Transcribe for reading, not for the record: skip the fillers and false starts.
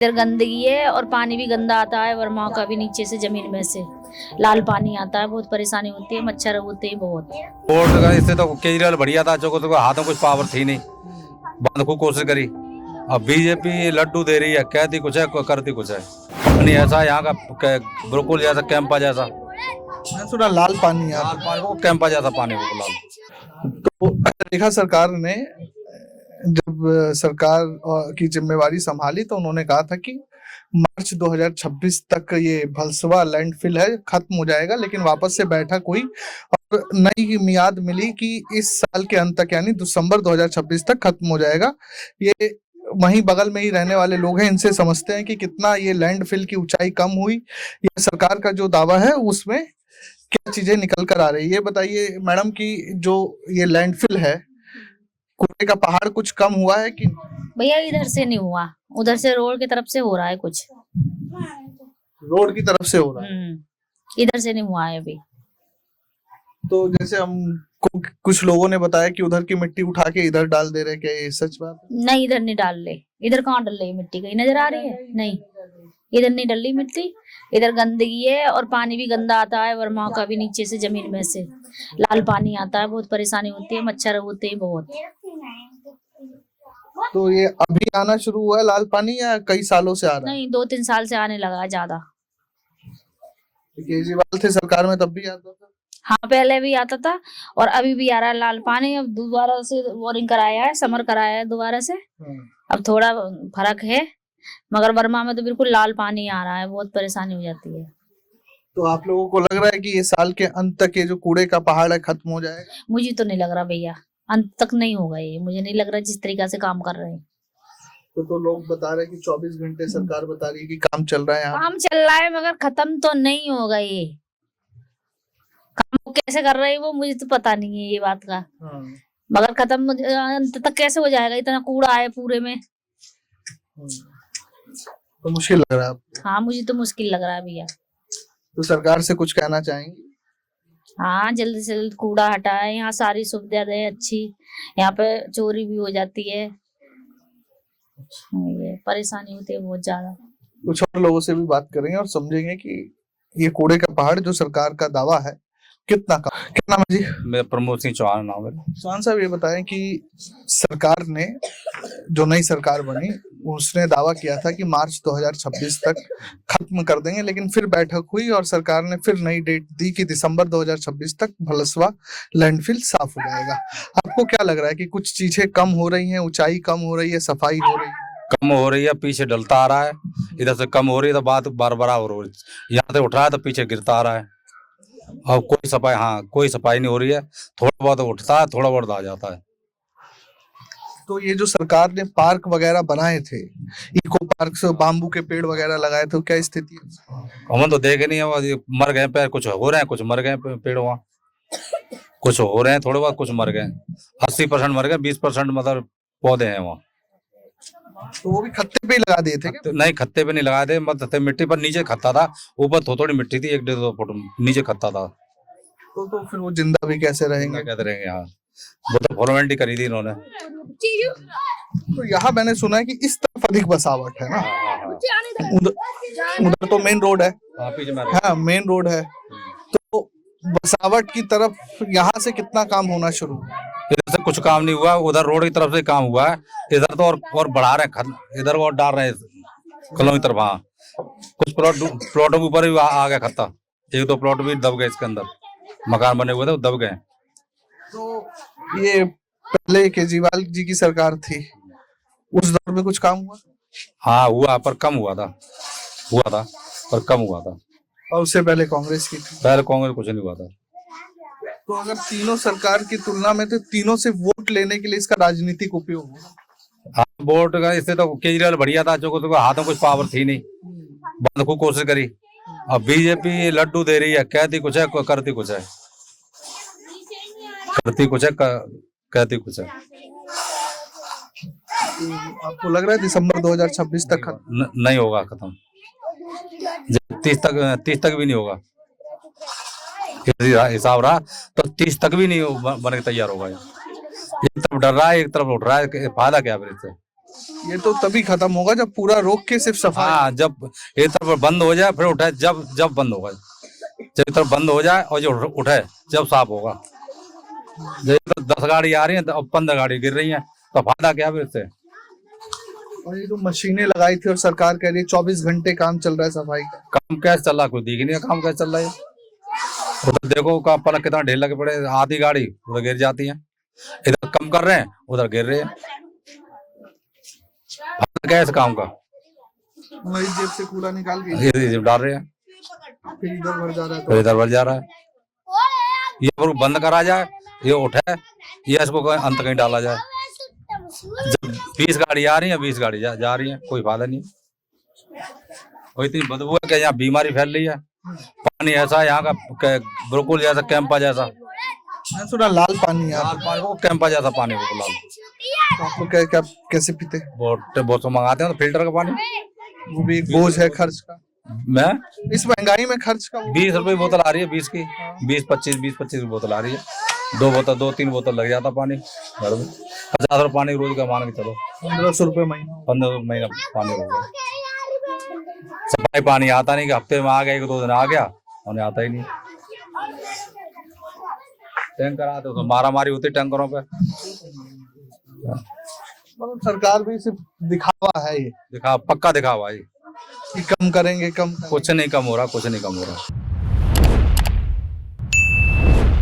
इधर गंदगी है और पानी भी गंदा आता है, वर्मा का भी नीचे से जमीन में से लाल पानी आता है, बहुत परेशानी होती है, मच्छर होते हैं बहुत। वोट का इससे तो केजरीवाल बढ़िया था, जो तो हाथों कुछ पावर थी नहीं, बंद को कोशिश करी। अब बीजेपी लड्डू दे रही है, कहती कुछ है करती कुछ है। नहीं ऐसा यहाँ का बिल्कुल जैसा कैंपा जैसा, मैं सुना लाल पानी लाल पानी को कैंपा जैसा पानी को लाल। तो देखा सरकार ने जब सरकार की जिम्मेवारी संभाली तो उन्होंने कहा था कि मार्च 2026 तक ये भलसवा लैंडफिल है खत्म हो जाएगा, लेकिन वापस से बैठक हुई और नई मियाद मिली कि इस साल के अंत तक यानी दिसंबर 2026 तक खत्म हो जाएगा। ये वहीं बगल में ही रहने वाले लोग हैं, इनसे समझते हैं कि कितना ये लैंडफिल की ऊंचाई कम हुई या सरकार का जो दावा है उसमें क्या चीजें निकल कर आ रही है। ये बताइए मैडम कि जो ये लैंडफिल है, कूड़े का पहाड़ कुछ कम हुआ है कि? भैया इधर से नहीं हुआ, उधर से रोड की तरफ से हो रहा है कुछ। रोड की तरफ से हो रहा है, इधर से नहीं हुआ है अभी। तो जैसे हम कुछ लोगों ने बताया कि उधर की मिट्टी उठा के इधर डाल दे रहे, क्या ये सच बात है? नहीं, इधर नहीं डाल ले। इधर कहाँ डल रही मिट्टी, कहीं नजर आ रही है? नहीं, इधर नहीं डल रही मिट्टी। इधर गंदगी है और पानी भी गंदा आता है, वर्मा का भी नीचे से जमीन में से लाल पानी आता है, बहुत परेशानी होती है, मच्छर होते हैं बहुत। तो ये अभी आना शुरू हुआ है लाल पानी या कई सालों से आ रहा है? नहीं, 2-3 साल से आने लगा है ज्यादा। केजरीवाल थे सरकार में तब भी आता था? हाँ, पहले भी आता था और अभी भी आ रहा है लाल पानी। अब दोबारा से बोरिंग कराया है, समर कराया है दोबारा से। अब थोड़ा फर्क है, मगर वर्मा में तो बिल्कुल लाल पानी आ रहा है, बहुत परेशानी हो जाती है। तो आप लोगों को लग रहा है कि ये साल के अंत तक ये जो कूड़े का पहाड़ है खत्म हो जाएगा? मुझे तो नहीं लग रहा भैया, अंत तक नहीं होगा ये, मुझे नहीं लग रहा जिस तरीका से काम कर रहे हैं। तो लोग बता रहे हैं कि 24 घंटे सरकार बता रही है कि काम चल रहा है यहाँ। काम चल रहा है मगर खत्म तो नहीं होगा ये काम। कैसे कर रहे हैं वो मुझे तो पता नहीं है ये बात का। मगर खत्म अंत तक कैसे हो जाएगा, इतना कूड़ा है पूरे में। तो मुश्किल लग रहा है आपको? हाँ, मुझे तो मुश्किल लग रहा है भैया। तो सरकार से कुछ कहना चाहेंगे? हाँ, जल्द से जल्द कूड़ा हटाए, यहाँ सारी सुविधा दे अच्छी। यहाँ पे चोरी भी हो जाती है, ये परेशानी होती है बहुत ज्यादा। कुछ और लोगों से भी बात करेंगे और समझेंगे कि ये कूड़े का पहाड़ जो सरकार का दावा है कितना का। क्या नाम है जी? मैं प्रमोद सिंह चौहान नाम है। चौहान साहब, ये बताएं कि सरकार ने जो नई सरकार बनी उसने दावा किया था कि मार्च 2026 तक खत्म कर देंगे, लेकिन फिर बैठक हुई और सरकार ने फिर नई डेट दी कि दिसंबर 2026 तक भलसवा लैंडफिल साफ हो जाएगा। आपको क्या लग रहा है कि कुछ चीजें कम हो रही हैं, ऊंचाई कम हो रही है, सफाई हो रही है? कम हो रही है, पीछे डलता आ रहा है। इधर से कम हो रही है तो बात बार बार हो रही है, यहाँ से उठ रहा है तो पीछे गिरता आ रहा है। और कोई सफाई, हाँ कोई सफाई नहीं हो रही है, थोड़ा बहुत उठता है, थोड़ा बहुत आ जाता है। तो ये जो सरकार ने पार्क वगैरह बनाए थे, इको पार्क से बाम्बू के पेड़ वगैरह लगाए थे, क्या स्थिति है? हम तो देखे नहीं है, मर गए पेड़, कुछ हो रहे हैं, कुछ मर गए पेड़ वहाँ, कुछ हो रहे हैं थोड़े बहुत, कुछ मर गए। 80% मर गए, 20% मतलब पौधे हैं वहाँ। तो वो भी खत्ते पे ही लगा दिए थे क्या? नहीं, खत्ते पे नहीं लगा दे, मतलब मिट्टी पर नीचे खत्ता था, ऊपर थोड़ी मिट्टी थी, 1-2 फुट नीचे खत्ता था। तो फिर वो जिंदा भी कैसे रहेंगे? कहते रहेंगे, हाँ वो तो फॉर्मेलिटी करी थी इन्होंने। तो यहाँ मैंने सुना है कि इस तरफ अधिक बसावट है ना, उधर तो मेन रोड है। हाँ, मेन रोड है, तो बसावट की तरफ यहाँ से कितना काम होना शुरू हुआ? इधर से कुछ काम नहीं हुआ, उधर रोड की तरफ से काम हुआ है। इधर तो और बढ़ा रहे हैं, इधर और डाल रहे हैं कलों की तरफ। हाँ, कुछ प्लॉटों के ऊपर भी आ गया खत्ता, 1-2 प्लॉट भी दब गए, इसके अंदर मकान बने हुए थे वो दब गए। तो ये पहले केजरीवाल जी की सरकार थी, उस दौर में कुछ काम हुआ? हाँ हुआ, पर कम हुआ था पर कम हुआ था। और उससे पहले कांग्रेस की थी? पहले कांग्रेस कुछ नहीं हुआ था। तो अगर तीनों सरकार की तुलना में तो तीनों से वोट लेने के लिए इसका राजनीतिक उपयोग होगा। हाँ, वोट का इससे तो केजरीवाल बढ़िया था, जो तो हाथों कुछ पावर थी नहीं, बंद को कोशिश करी। अब बीजेपी लड्डू दे रही है, कहती कुछ है करती कुछ है, करती कुछ है कहती कुछ है। आपको लग रहा है दिसंबर 2026 तक खत्म? नहीं होगा खत्म, 30 तक भी नहीं होगा। हिसाब रहा तो 30 तक भी नहीं बन के तैयार होगा। एक तरफ डर रहा है, एक तरफ उठ रहा है, फायदा क्या फिर इससे? ये तो तभी खत्म होगा जब पूरा रोक के सिर्फ सफाई। हाँ, जब एक तरफ बंद हो जाए फिर उठे, जब जब बंद होगा, जब एक तरफ बंद हो जाए और जो उठे जब साफ होगा। जब 10 गाड़ी आ रही है तो 15 गाड़ी गिर रही है, तो फायदा क्या है इससे? और ये जो मशीनें लगाई थी और सरकार कह रही है 24 घंटे काम चल रहा है सफाई का। काम कैसे चल रहा, कोई दिख नहीं है काम कैसे चल रहा है। उधर देखो का पलक कितना ढेर लगे पड़े, आधी गाड़ी उधर गिर जाती है, इधर कम कर रहे हैं उधर गिर रहे हैं। कैसे काम का हमारी जेब से कूड़ा निकाल के ये डाल रहे हैं, फिर इधर भर जा रहा है। फिर इधर बढ़ जा रहा है। ये बंद करा जाए, ये उठे, ये इसको अंत कहीं डाला जाए। जब 20 गाड़ी आ रही है, 20 गाड़ी जा रही है, कोई फायदा नहीं। और इतनी बदबू है कि यहाँ बीमारी फैल रही है। पानी ऐसा यहाँ का बिल्कुल जैसा कैंपा जैसा, थोड़ा लाल पानी है। लाल पानी को कैंपा जैसा पानी को लाल। तो आप लोग क्या कैसे पीते? बहुत मंगाते हैं तो फिल्टर का पानी, वो भी एक बोझ है खर्च का। मैं इस महंगाई में खर्च का 20 रुपए बोतल आ रही है, 20 की 20-25 बोतल आ रही है। 2-3 बोतल लग जाता पानी घर में। 50 रुपये पानी रोज का मान के चलो, 1500 रुपये महीना। 15 महीना पानी हो गया। सफाई पानी आता नहीं कि हफ्ते में आ गया, 1-2 दिन आ गया, उन्हें आता ही नहीं। टैंकर आते तो मारा मारी होती टैंकरों पे। मतलब सरकार भी सिर्फ दिखावा है, ये पक्का दिखावा है। कि कम करेंगे, कम कुछ नहीं कम हो रहा, कुछ नहीं कम हो रहा।